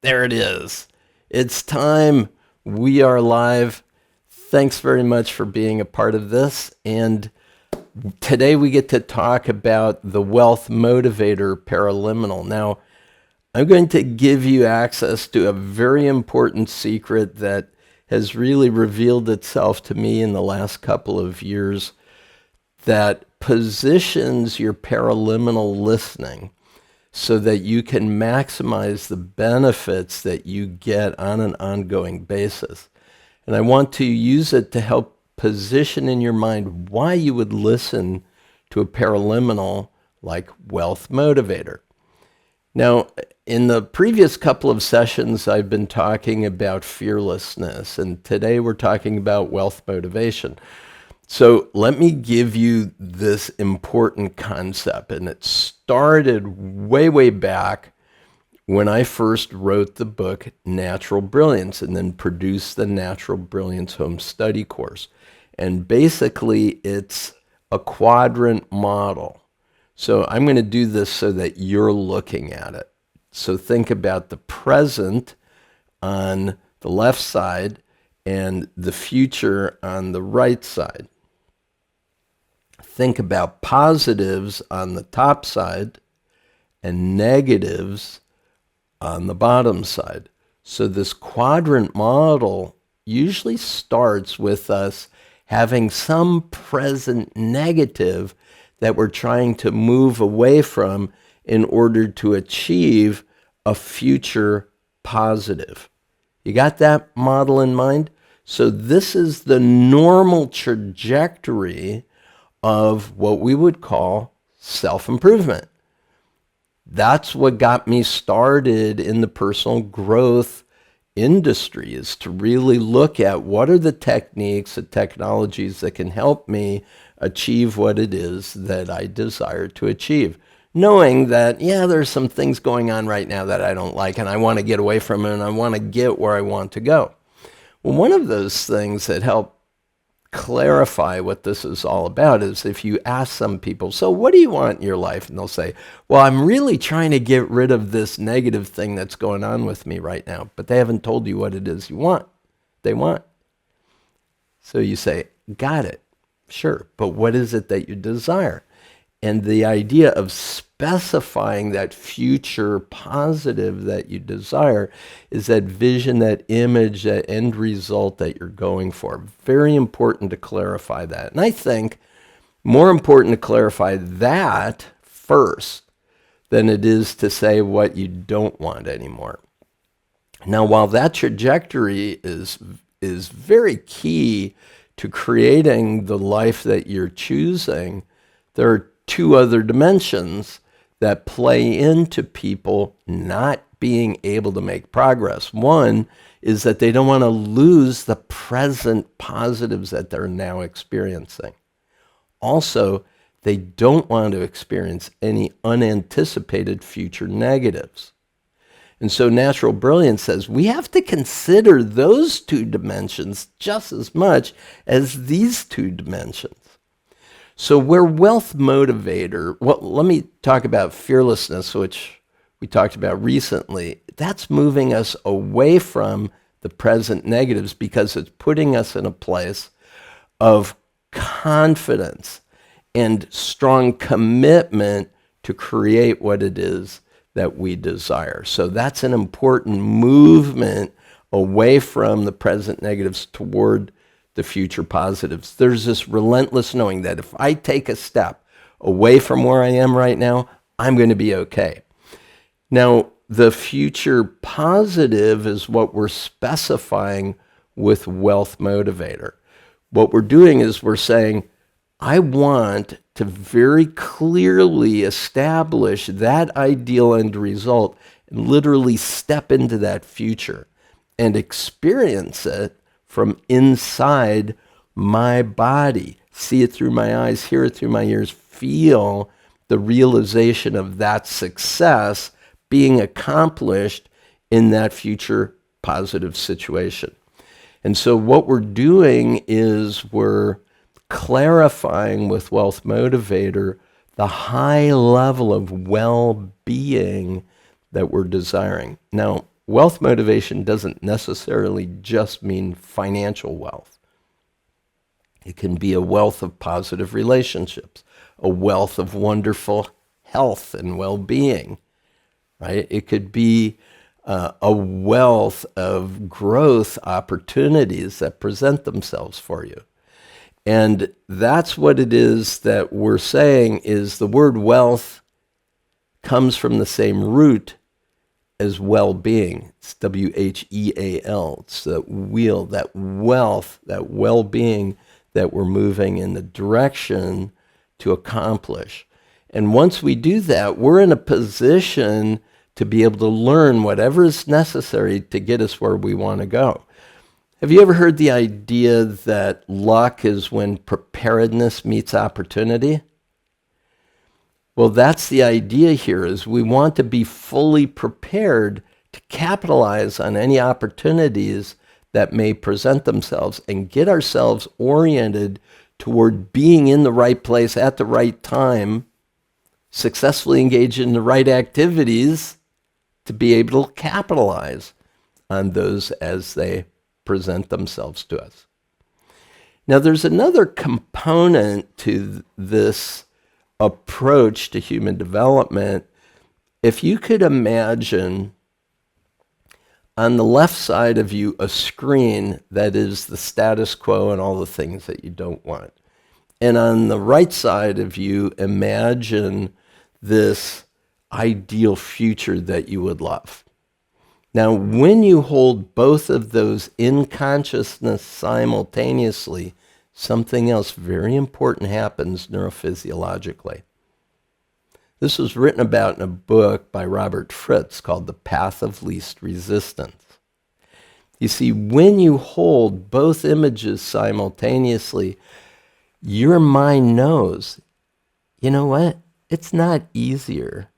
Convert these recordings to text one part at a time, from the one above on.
There it is. It's time. We are live. Thanks very much for being a part of this. And today we get to talk about the Wealth Motivator Paraliminal. Now, I'm going to give you access to a very important secret that has really revealed itself to me in the last couple of years that positions your paraliminal listening so that you can maximize the benefits that you get on an ongoing basis. And I want to use it to help position in your mind why you would listen to a paraliminal like Wealth Motivator. Now, in the previous couple of sessions, I've been talking about fearlessness, and today we're talking about wealth motivation. So let me give you this important concept, and it started way, way back when I first wrote the book Natural Brilliance and then produced the Natural Brilliance Home Study course. And basically, it's a quadrant model. So I'm going to do this so that you're looking at it. So think about the present on the left side and the future on the right side. Think about positives on the top side and negatives on the bottom side. So this quadrant model usually starts with us having some present negative that we're trying to move away from in order to achieve a future positive. You got that model in mind? So this is the normal trajectory of what we would call self-improvement. That's what got me started in the personal growth industry, is to really look at what are the techniques, the technologies that can help me achieve what it is that I desire to achieve. Knowing that, yeah, there's some things going on right now that I don't like and I want to get away from it and I want to get where I want to go. Well, one of those things that help clarify what this is all about is if you ask some people, so what do you want in your life? And they'll say, well, I'm really trying to get rid of this negative thing that's going on with me right now. But they haven't told you what it is they want. So you say, got it. Sure. But what is it that you desire? And the idea of specifying that future positive that you desire is that vision, that image, that end result that you're going for. Very important to clarify that. And I think more important to clarify that first than it is to say what you don't want anymore. Now, while that trajectory is very key to creating the life that you're choosing, there are two other dimensions that play into people not being able to make progress. One is that they don't want to lose the present positives that they're now experiencing. Also, they don't want to experience any unanticipated future negatives. And so Natural Brilliance says we have to consider those two dimensions just as much as these two dimensions. So where Wealth Motivator, well, let me talk about fearlessness, which we talked about recently. That's moving us away from the present negatives because it's putting us in a place of confidence and strong commitment to create what it is that we desire. So that's an important movement away from the present negatives toward the future positives. There's this relentless knowing that if I take a step away from where I am right now, I'm going to be okay. Now, the future positive is what we're specifying with Wealth Motivator. What we're doing is we're saying, I want to very clearly establish that ideal end result and literally step into that future and experience it from inside my body. See it through my eyes, hear it through my ears, feel the realization of that success being accomplished in that future positive situation. And so what we're doing is we're clarifying with Wealth Motivator the high level of well-being that we're desiring. Now, wealth motivation doesn't necessarily just mean financial wealth. It can be a wealth of positive relationships, a wealth of wonderful health and well-being, right? It could be a wealth of growth opportunities that present themselves for you. And that's what it is that we're saying is the word wealth comes from the same root as well-being. It's W-H-E-A-L. It's that wheel, that wealth, that well-being that we're moving in the direction to accomplish. And once we do that, we're in a position to be able to learn whatever is necessary to get us where we want to go. Have you ever heard the idea that luck is when preparedness meets opportunity? Well, that's the idea here, is we want to be fully prepared to capitalize on any opportunities that may present themselves and get ourselves oriented toward being in the right place at the right time, successfully engage in the right activities to be able to capitalize on those as they present themselves to us. Now, there's another component to this approach to human development. If you could imagine on the left side of you a screen that is the status quo and all the things that you don't want. And on the right side of you, imagine this ideal future that you would love. Now, when you hold both of those in consciousness simultaneously, something else very important happens neurophysiologically. This was written about in a book by Robert Fritz called The Path of Least Resistance. You see, when you hold both images simultaneously, your mind knows, you know what? It's not easier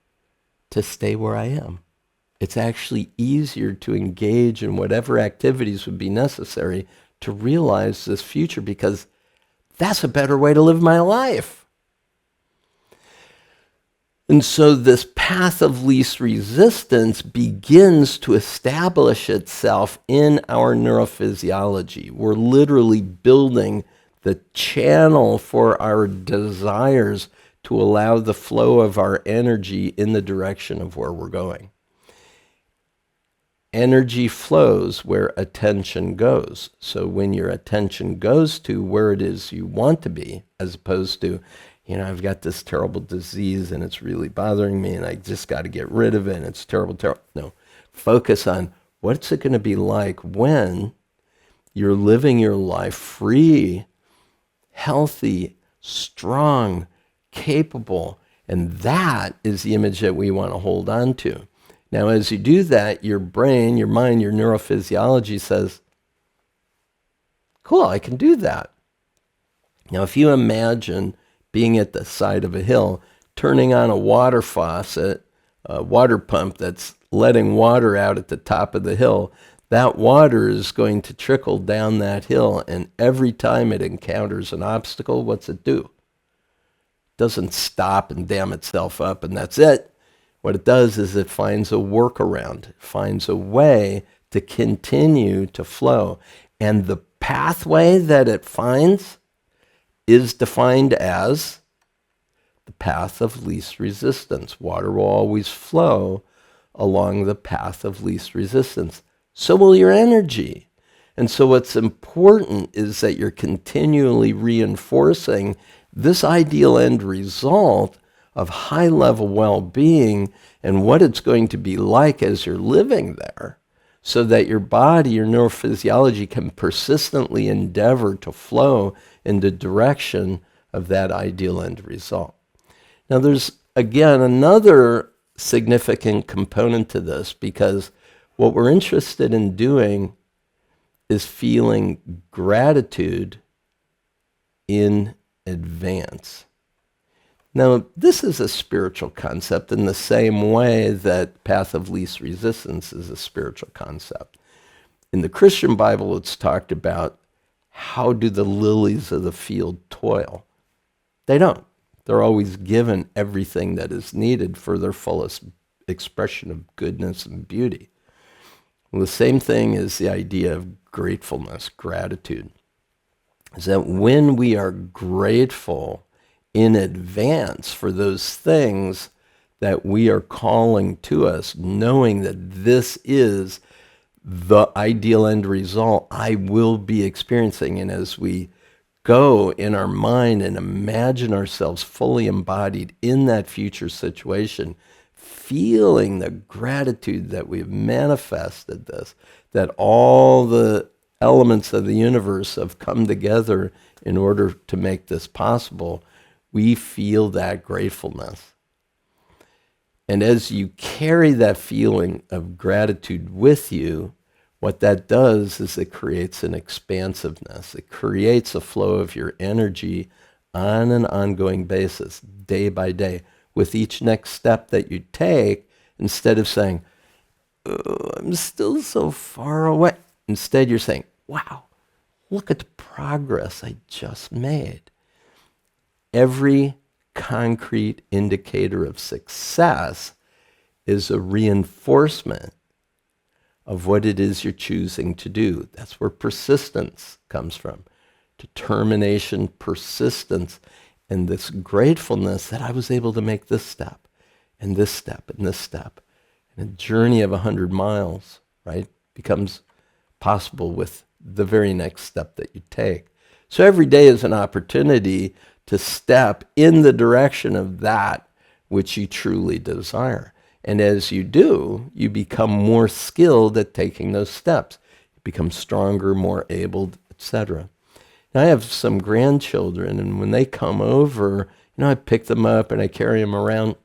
to stay where I am. It's actually easier to engage in whatever activities would be necessary to realize this future, because that's a better way to live my life. And so this path of least resistance begins to establish itself in our neurophysiology. We're literally building the channel for our desires to allow the flow of our energy in the direction of where we're going. Energy flows where attention goes. So when your attention goes to where it is you want to be, as opposed to, you know, I've got this terrible disease and it's really bothering me and I just got to get rid of it and it's terrible, terrible. No, focus on what's it going to be like when you're living your life free, healthy, strong, capable. And that is the image that we want to hold on to. Now, as you do that, your brain, your mind, your neurophysiology says, cool, I can do that. Now, if you imagine being at the side of a hill, turning on a water faucet, a water pump that's letting water out at the top of the hill, that water is going to trickle down that hill, and every time it encounters an obstacle, what's it do? It doesn't stop and dam itself up, and that's it. What it does is it finds a workaround, it finds a way to continue to flow. And the pathway that it finds is defined as the path of least resistance. Water will always flow along the path of least resistance. So will your energy. And so what's important is that you're continually reinforcing this ideal end result of high-level well-being and what it's going to be like as you're living there, so that your body, your neurophysiology can persistently endeavor to flow in the direction of that ideal end result. Now, there's, again, another significant component to this, because what we're interested in doing is feeling gratitude in advance. Now, this is a spiritual concept in the same way that path of least resistance is a spiritual concept. In the Christian Bible, it's talked about how do the lilies of the field toil. They don't. They're always given everything that is needed for their fullest expression of goodness and beauty. Well, the same thing is the idea of gratefulness, gratitude. Is that when we are grateful in advance for those things that we are calling to us, knowing that this is the ideal end result I will be experiencing. And as we go in our mind and imagine ourselves fully embodied in that future situation, feeling the gratitude that we've manifested this, that all the elements of the universe have come together in order to make this possible, we feel that gratefulness. And as you carry that feeling of gratitude with you, what that does is it creates an expansiveness. It creates a flow of your energy on an ongoing basis, day by day. With each next step that you take, instead of saying, oh, I'm still so far away, instead you're saying, wow, look at the progress I just made. Every concrete indicator of success is a reinforcement of what it is you're choosing to do. That's where persistence comes from. Determination, persistence, and this gratefulness that I was able to make this step, and this step, and this step. And a journey of 100 miles, right, becomes possible with the very next step that you take. So every day is an opportunity to step in the direction of that which you truly desire. And as you do, you become more skilled at taking those steps. You become stronger, more able, etc. And I have some grandchildren, and when they come over, I pick them up and I carry them around.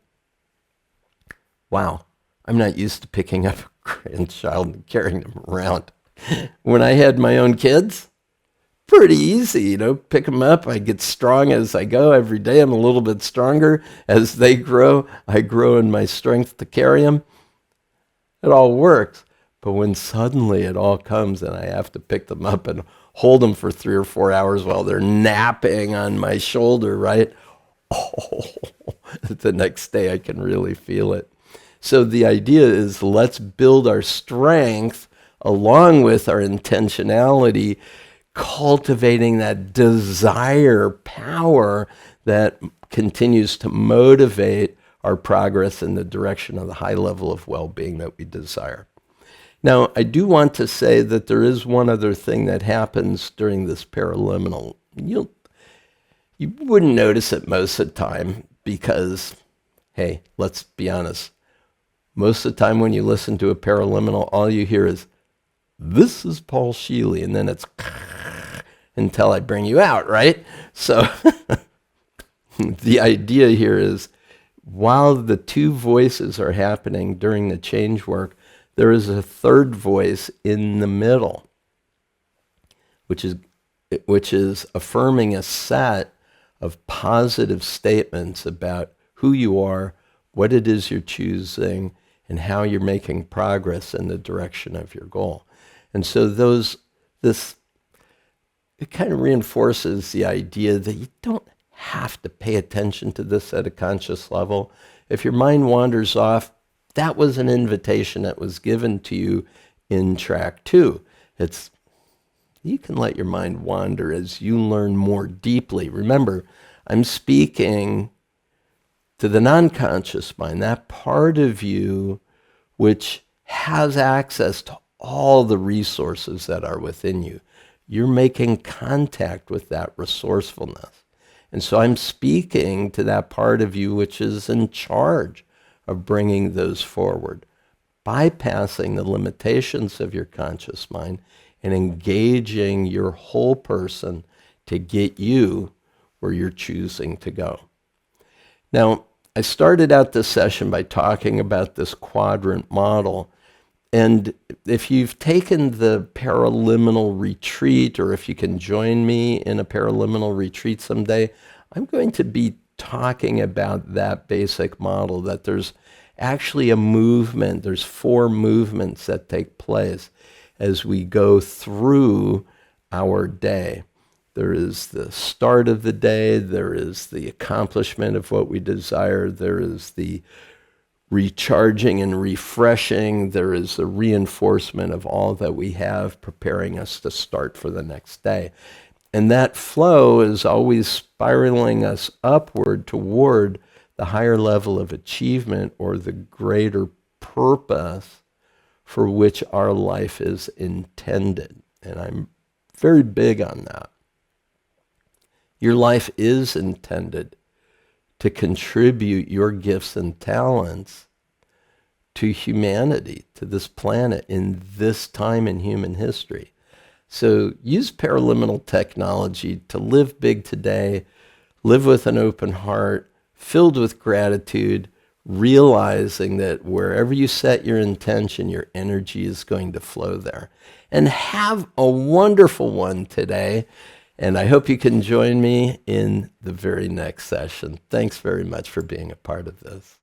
Wow, I'm not used to picking up a grandchild and carrying them around. When I had my own kids, pretty easy, pick them up. I get strong as I go. Every day I'm a little bit stronger. As they grow, I grow in my strength to carry them. It all works. But when suddenly it all comes and I have to pick them up and hold them for 3 or 4 hours while they're napping on my shoulder, right? Oh, the next day I can really feel it. So the idea is, let's build our strength along with our intentionality, cultivating that desire power that continues to motivate our progress in the direction of the high level of well-being that we desire. Now, I do want to say that there is one other thing that happens during this paraliminal. You wouldn't notice it most of the time because, hey, let's be honest. Most of the time when you listen to a paraliminal, all you hear is, this is Paul Scheele, and then it's until I bring you out, right? So the idea here is, while the two voices are happening during the change work, there is a third voice in the middle, which is affirming a set of positive statements about who you are, what it is you're choosing, and how you're making progress in the direction of your goal. And so it kind of reinforces the idea that you don't have to pay attention to this at a conscious level. If your mind wanders off, that was an invitation that was given to you in track 2. You can let your mind wander as you learn more deeply. Remember, I'm speaking to the non-conscious mind, that part of you which has access to all the resources that are within you. You're making contact with that resourcefulness. And so I'm speaking to that part of you which is in charge of bringing those forward, bypassing the limitations of your conscious mind and engaging your whole person to get you where you're choosing to go. Now, I started out this session by talking about this quadrant model. And if you've taken the paraliminal retreat, or if you can join me in a paraliminal retreat someday, I'm going to be talking about that basic model, that there's actually a movement. There's 4 movements that take place as we go through our day. There is the start of the day, there is the accomplishment of what we desire, there is the recharging and refreshing. There is a reinforcement of all that we have, preparing us to start for the next day. And that flow is always spiraling us upward toward the higher level of achievement or the greater purpose for which our life is intended. And I'm very big on that. Your life is intended to contribute your gifts and talents to humanity, to this planet, in this time in human history. So use paraliminal technology to live big today, live with an open heart, filled with gratitude, realizing that wherever you set your intention, your energy is going to flow there. And have a wonderful one today. And I hope you can join me in the very next session. Thanks very much for being a part of this.